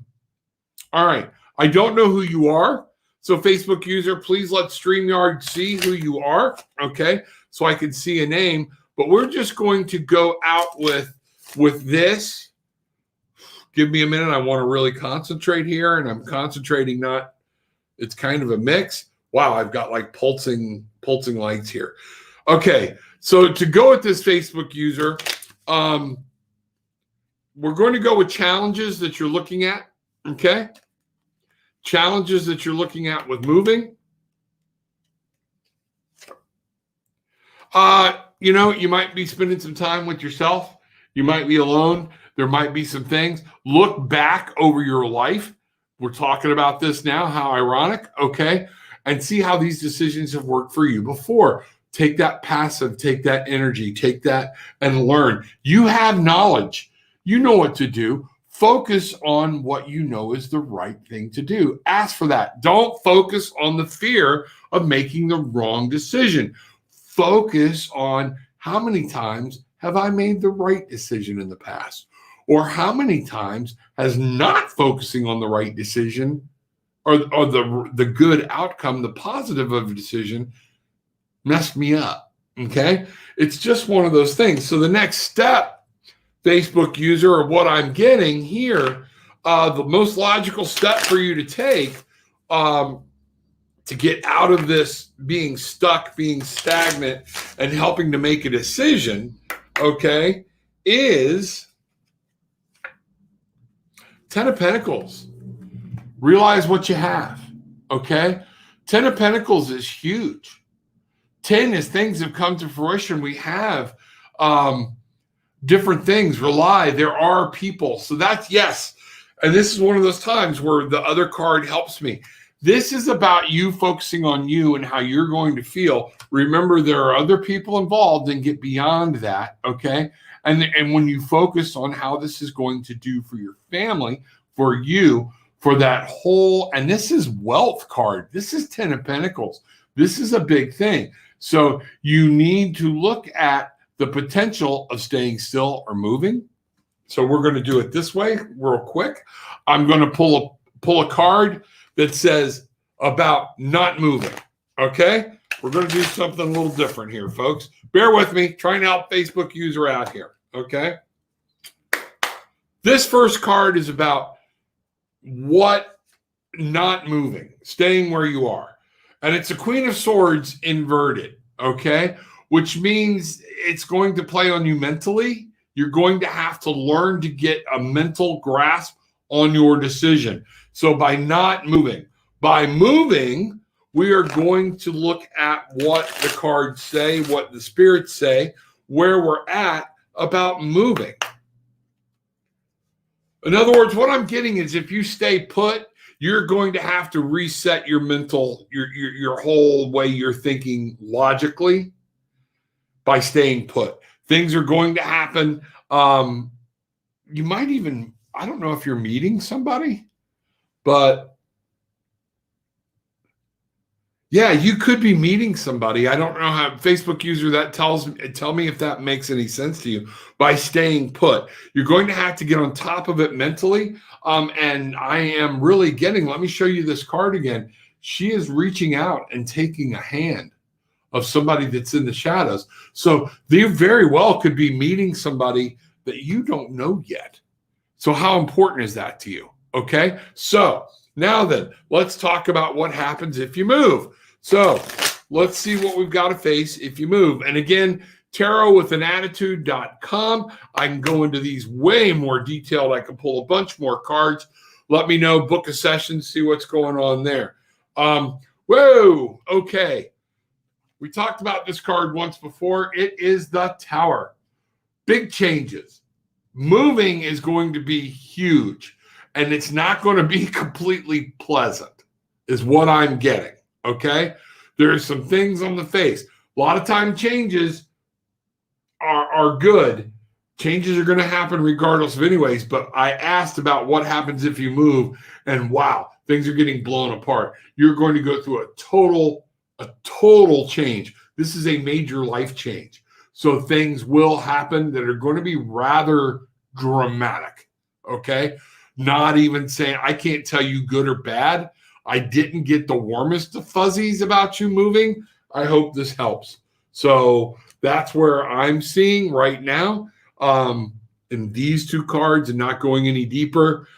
right. I don't know who you are. So Facebook user, please let StreamYard see who you are. Okay. So I can see a name, but we're just going to go out with this. Give me a minute. I want to really concentrate here, and I'm concentrating not, it's kind of a mix. Wow. I've got like pulsing lights here. Okay. So to go with this Facebook user, we're going to go with challenges that you're looking at. Okay. Challenges that you're looking at with moving. You might be spending some time with yourself. You might be alone. There might be some things. Look back over your life. We're talking about this now. How ironic. Okay. And see how these decisions have worked for you before. Take that passive, take that energy, take that and learn. You have knowledge. You know what to do. focus on what you know is the right thing to do. Ask for that. Don't focus on the fear of making the wrong decision. Focus on how many times have I made the right decision in the past? Or how many times has not focusing on the right decision or the good outcome, the positive of a decision, messed me up? Okay? It's just one of those things. So the next step, Facebook user, or what I'm getting here, the most logical step for you to take to get out of this being stuck, being stagnant, and helping to make a decision, okay, is 10 of Pentacles. Realize what you have, okay? 10 of Pentacles is huge. 10 is things have come to fruition. We have different things. Rely. There are people. So that's yes. And this is one of those times where the other card helps me. This is about you focusing on you and how you're going to feel. Remember, there are other people involved, and get beyond that, okay? And when you focus on how this is going to do for your family, for you, for that whole, and this is wealth card. This is 10 of Pentacles. This is a big thing. So you need to look at the potential of staying still or moving. So we're going to do it this way real quick. I'm going to pull a card that says about not moving, okay? We're going to do something a little different here, folks. Bear with me, trying to help Facebook user out here, okay? This first card is about what not moving, staying where you are. And it's a Queen of Swords inverted, okay? Which means it's going to play on you mentally. You're going to have to learn to get a mental grasp on your decision. So by not moving, by moving, we are going to look at what the cards say, what the spirits say, where we're at about moving. In other words, what I'm getting is if you stay put, you're going to have to reset your mental, your whole way you're thinking logically by staying put. Things are going to happen. You might even, I don't know if you're meeting somebody, but yeah, you could be meeting somebody. I don't know how Facebook user that tell me if that makes any sense to you. By staying put, you're going to have to get on top of it mentally. And I am really getting, let me show you this card again. She is reaching out and taking a hand of somebody that's in the shadows. So they very well could be meeting somebody that you don't know yet. So how important is that to you? Okay. So now then, let's talk about what happens if you move. So let's see what we've got to face if you move. And again, tarotwithanAttitude.com. I can go into these way more detailed. I can pull a bunch more cards. Let me know, book a session, see what's going on there. Whoa, okay. We talked about this card once before. It is the Tower. Big changes. Moving is going to be huge, and it's not going to be completely pleasant, is what I'm getting, okay? There's some things on the face. A lot of time changes are good. Changes are going to happen regardless of anyways, but I asked about what happens if you move, and wow, things are getting blown apart. You're going to go through a total change. This is a major life change. So things will happen that are going to be rather dramatic, okay? Not even saying, I can't tell you good or bad. I didn't get the warmest of fuzzies about you moving. I hope this helps. So that's where I'm seeing right now in these two cards, and not going any deeper.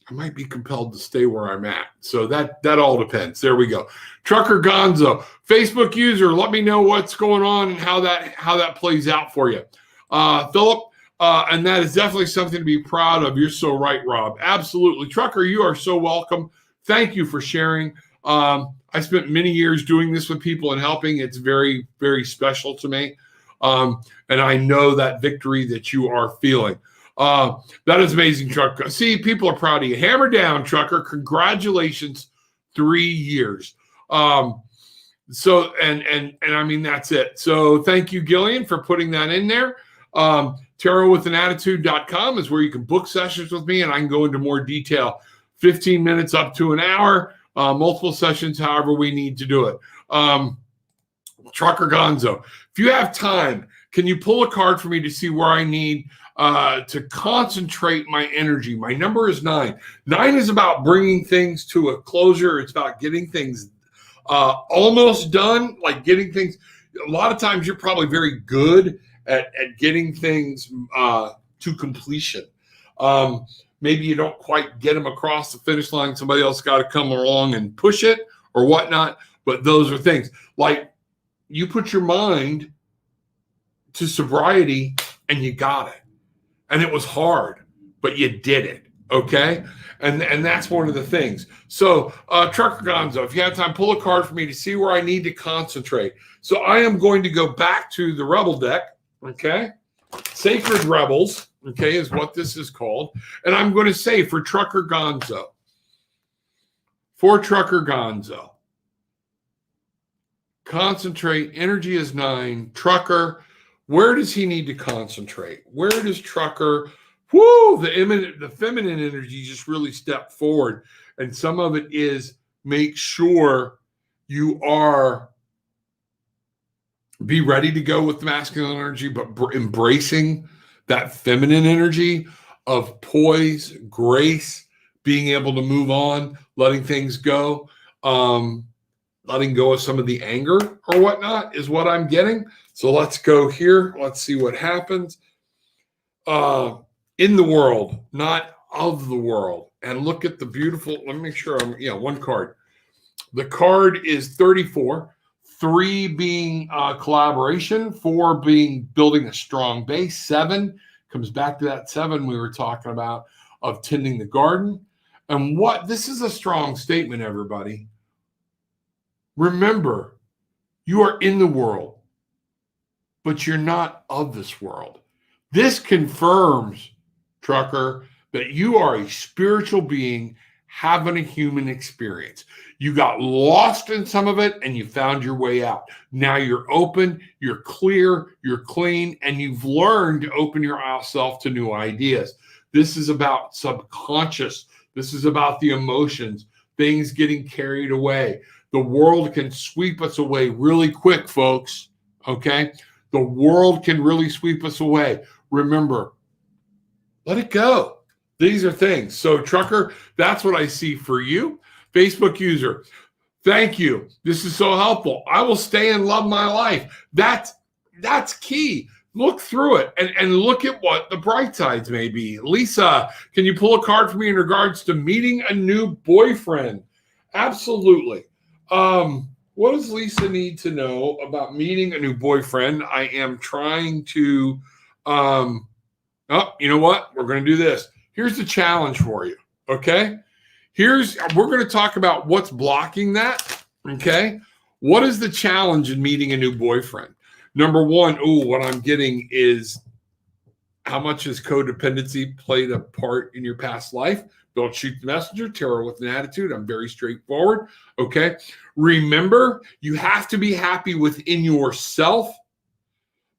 I might be compelled to stay where I'm at. So that all depends. There we go. Trucker Gonzo, Facebook user, let me know what's going on and how that plays out for you. Philip, and that is definitely something to be proud of. You're so right, Rob. Absolutely. Trucker, you are so welcome. Thank you for sharing. I spent many years doing this with people and helping. It's very, very special to me. And I know that victory that you are feeling. That is amazing, Trucker. See, people are proud of you. Hammer down, Trucker. Congratulations, 3 years. So, and I mean, that's it. So thank you, Gillian, for putting that in there. tarotwithanattitude.com is where you can book sessions with me, and I can go into more detail. 15 minutes up to an hour, multiple sessions, however we need to do it. Trucker Gonzo, if you have time, can you pull a card for me to see where I need to concentrate my energy? My number is 9. 9 is about bringing things to a closure. It's about getting things almost done, like getting things. A lot of times you're probably very good at getting things to completion. Maybe you don't quite get them across the finish line. Somebody else got to come along and push it or whatnot. But those are things like you put your mind to sobriety and you got it. And it was hard, but you did it. Okay. And that's one of the things. So Trucker Gonzo, if you have time, pull a card for me to see where I need to concentrate. So I am going to go back to the Rebel deck. Okay. Sacred Rebels, okay, is what this is called. And I'm going to say for Trucker Gonzo, concentrate, energy is 9. Trucker, where does he need to concentrate? Where does Trucker, the feminine energy just really step forward. And some of it is make sure you are be ready to go with the masculine energy, but embracing that feminine energy of poise, grace, being able to move on, letting things go, letting go of some of the anger or whatnot is what I'm getting. So let's go here. Let's see what happens. In the world, not of the world. And look at the beautiful, let me make sure one card. The card is 34. 3 being collaboration, 4 being building a strong base, 7 comes back to that 7 we were talking about of tending the garden. And this is a strong statement, everybody. Remember, you are in the world, but you're not of this world. This confirms, Trucker, that you are a spiritual being having a human experience. You got lost in some of it and you found your way out. Now you're open, you're clear, you're clean, and you've learned to open yourself to new ideas. This is about subconscious. This is about the emotions, things getting carried away. The world can sweep us away really quick, folks. Okay? The world can really sweep us away. Remember, let it go. These are things. So, Trucker, that's what I see for you. Facebook user, thank you. This is so helpful. I will stay and love my life. That's key. Look through it and look at what the bright sides may be. Lisa, can you pull a card for me in regards to meeting a new boyfriend? Absolutely. What does Lisa need to know about meeting a new boyfriend? I am trying to, you know what? We're going to do this. Here's the challenge for you, okay? We're going to talk about what's blocking that, okay? What is the challenge in meeting a new boyfriend? Number 1, what I'm getting is how much has codependency played a part in your past life? Don't shoot the messenger. Tarot with an attitude. I'm very straightforward, okay? Remember, you have to be happy within yourself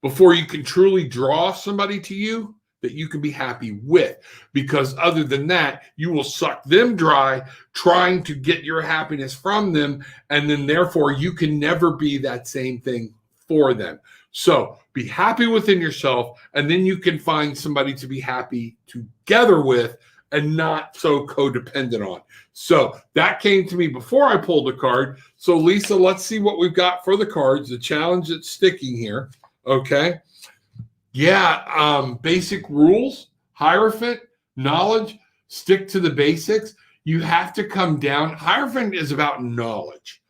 before you can truly draw somebody to you that you can be happy with, because other than that, you will suck them dry trying to get your happiness from them, and then therefore you can never be that same thing for them. So be happy within yourself, and then you can find somebody to be happy together with and not so codependent on. So that came to me before I pulled a card. So Lisa, let's see what we've got for the cards, the challenge that's sticking here, okay? Yeah, basic rules, Hierophant, knowledge, stick to the basics. You have to come down. Hierophant is about knowledge.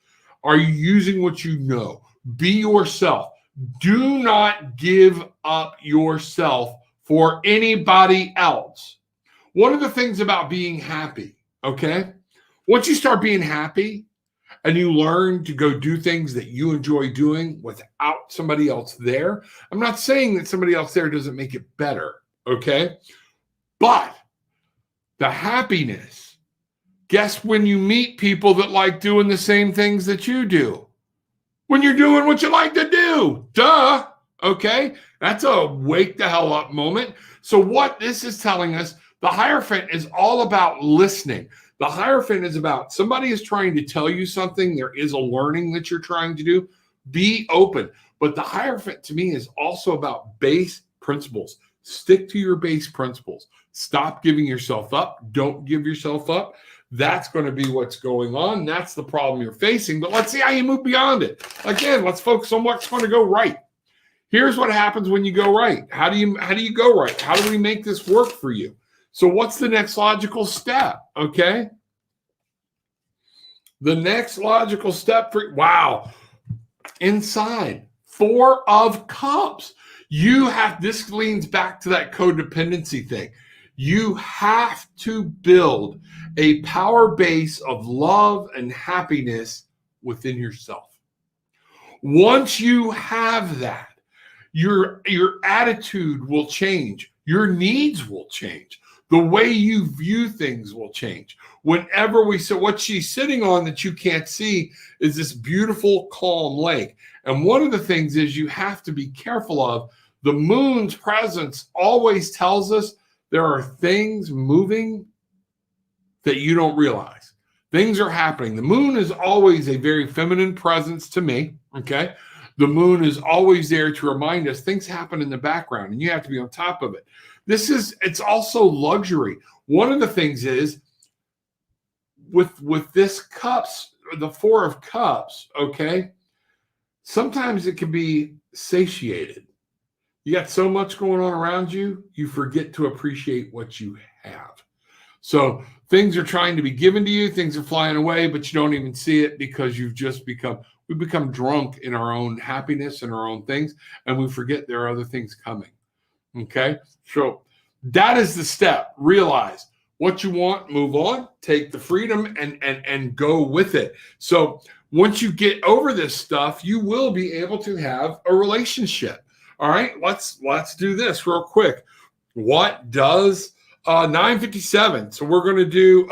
Are you using what you know? Be yourself. Do not give up yourself for anybody else. One of the things about being happy, okay? Once you start being happy and you learn to go do things that you enjoy doing without somebody else there, I'm not saying that somebody else there doesn't make it better, okay? But the happiness, guess when you meet people that like doing the same things that you do? When you're doing what you like to do. Duh. Okay, that's a wake the hell up moment. So what this is telling us, the Hierophant is all about listening. The Hierophant is about somebody is trying to tell you something. There is a learning that you're trying to do. Be open. But the Hierophant to me is also about base principles. Stick to your base principles. Stop giving yourself up. Don't give yourself up. That's going to be what's going on. That's the problem you're facing. But let's see how you move beyond it. Again, let's focus on what's going to go right. Here's what happens when you go right. How do you go right? How do we make this work for you? So what's the next logical step? Okay. The next logical step wow. Inside 4 of Cups. This leans back to that codependency thing. You have to build a power base of love and happiness within yourself. Once you have that, your attitude will change. Your needs will change. The way you view things will change. Whenever what she's sitting on that you can't see is this beautiful, calm lake. And one of the things is you have to be careful of the moon's presence always tells us there are things moving that you don't realize. Things are happening. The moon is always a very feminine presence to me, okay? The moon is always there to remind us things happen in the background, and you have to be on top of it. It's also luxury. One of the things is with this cups, the 4 of Cups, okay, sometimes it can be satiated. You got so much going on around you, you forget to appreciate what you have. So things are trying to be given to you, things are flying away, but you don't even see it because we become drunk in our own happiness and our own things, and we forget there are other things coming. Okay, so that is the step. Realize what you want, move on, take the freedom and go with it. So once you get over this stuff, you will be able to have a relationship. All right, let's do this real quick. What does 957? So we're going to do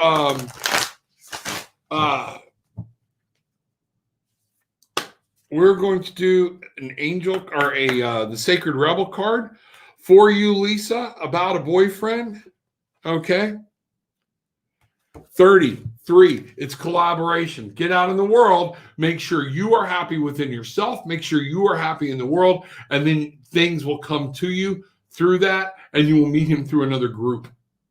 an angel or the Sacred Rebel card for you, Lisa, about a boyfriend. Okay. 33, it's collaboration. Get out in the world. Make sure you are happy within yourself. Make sure you are happy in the world. And then things will come to you through that. And you will meet him through another group.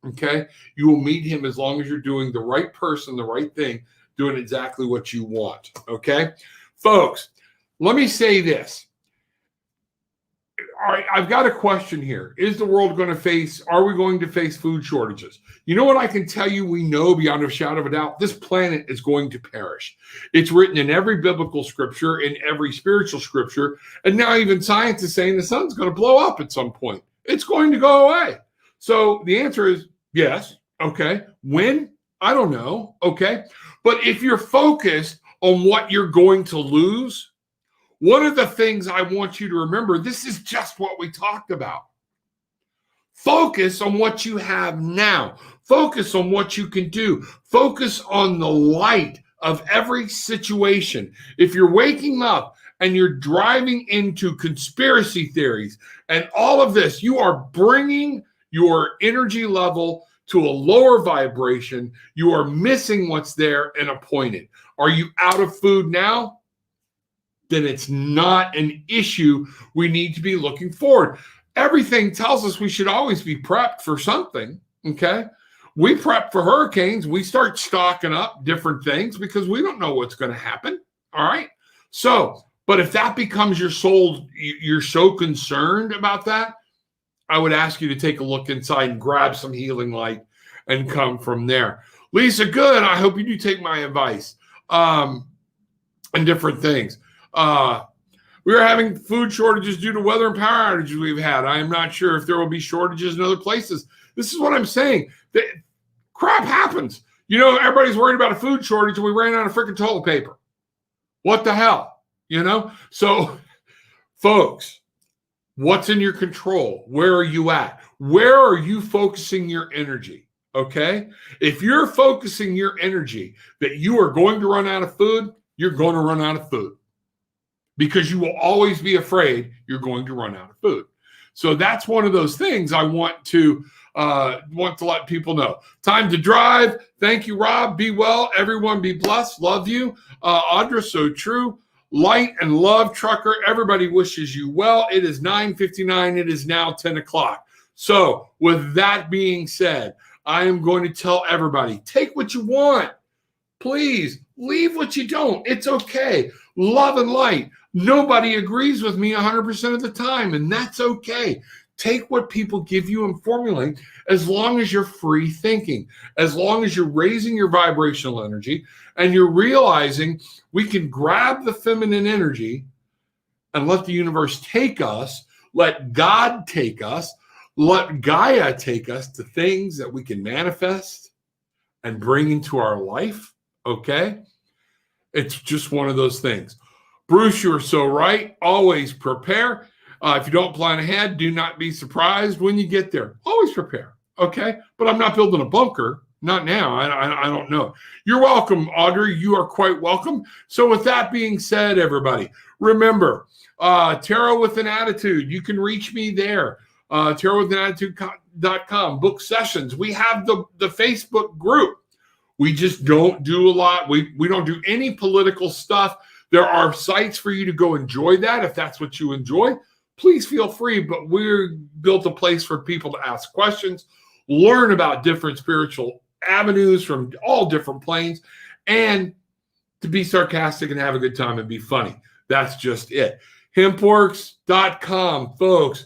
Okay. You will meet him as long as you're doing the right person, the right thing, doing exactly what you want. Okay. Folks, let me say this. All right, I've got a question here. Are we going to face food shortages? You know what I can tell you we know beyond a shadow of a doubt? This planet is going to perish. It's written in every biblical scripture, in every spiritual scripture, and now even science is saying the sun's going to blow up at some point. It's going to go away. So the answer is yes. Okay. When? I don't know. Okay. But if you're focused on what you're going to lose, one of the things I want you to remember, this is just what we talked about. Focus on what you have now. Focus on what you can do. Focus on the light of every situation. If you're waking up and you're driving into conspiracy theories and all of this, you are bringing your energy level to a lower vibration. You are missing what's there and appointed. Are you out of food now? Then it's not an issue we need to be looking forward. Everything tells us we should always be prepped for something, okay? We prep for hurricanes. We start stocking up different things because we don't know what's going to happen, all right? So, but if that becomes your soul, you're so concerned about that, I would ask you to take a look inside and grab some healing light and come from there. Lisa, good. I hope you do take my advice and different things. We are having food shortages due to weather and power outages we've had. I am not sure if there will be shortages in other places. This is what I'm saying. Crap happens. You know, everybody's worried about a food shortage and we ran out of freaking toilet paper. What the hell? You know? So, folks, what's in your control? Where are you at? Where are you focusing your energy? Okay? If you're focusing your energy that you are going to run out of food, you're going to run out of food. because you will always be afraid you're going to run out of food. So that's one of those things I want to let people know. Time to drive. Thank you, Rob. Be well. Everyone be blessed. Love you. Audra, so true. Light and love, trucker. Everybody wishes you well. It is 9:59. It is now 10 o'clock. So with that being said, I am going to tell everybody, take what you want. Please leave what you don't. It's okay. Love and light. Nobody agrees with me 100% of the time, and that's okay. Take what people give you and formulate, as long as you're free thinking, as long as you're raising your vibrational energy and you're realizing we can grab the feminine energy and let the universe take us, let God take us, let Gaia take us to things that we can manifest and bring into our life. Okay? It's just one of those things. Bruce, you're so right. Always prepare. If you don't plan ahead, do not be surprised when you get there. Always prepare. Okay? But I'm not building a bunker. Not now. I don't know. You're welcome, Audrey. You are quite welcome. So with that being said, everybody, remember, Tarot with an Attitude. You can reach me there. tarotwithanattitude.com. Book sessions. We have the Facebook group. We just don't do a lot. We don't do any political stuff. There are sites for you to go enjoy that if that's what you enjoy. Please feel free, but we're built a place for people to ask questions, learn about different spiritual avenues from all different planes, and to be sarcastic and have a good time and be funny. That's just it. Hempworks.com, folks.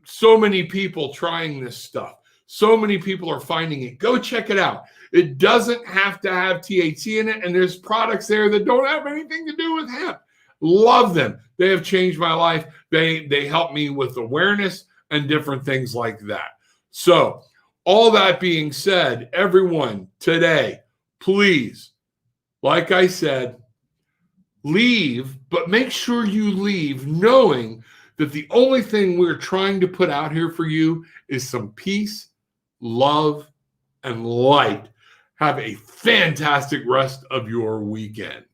So many people trying this stuff. So many people are finding it. Go check it out. It doesn't have to have THC in it, and there's products there that don't have anything to do with hemp. Love them. They have changed my life. They help me with awareness and different things like that. So all that being said, everyone today, please, like I said, leave, but make sure you leave knowing that the only thing we're trying to put out here for you is some peace, love, and light. Have a fantastic rest of your weekend.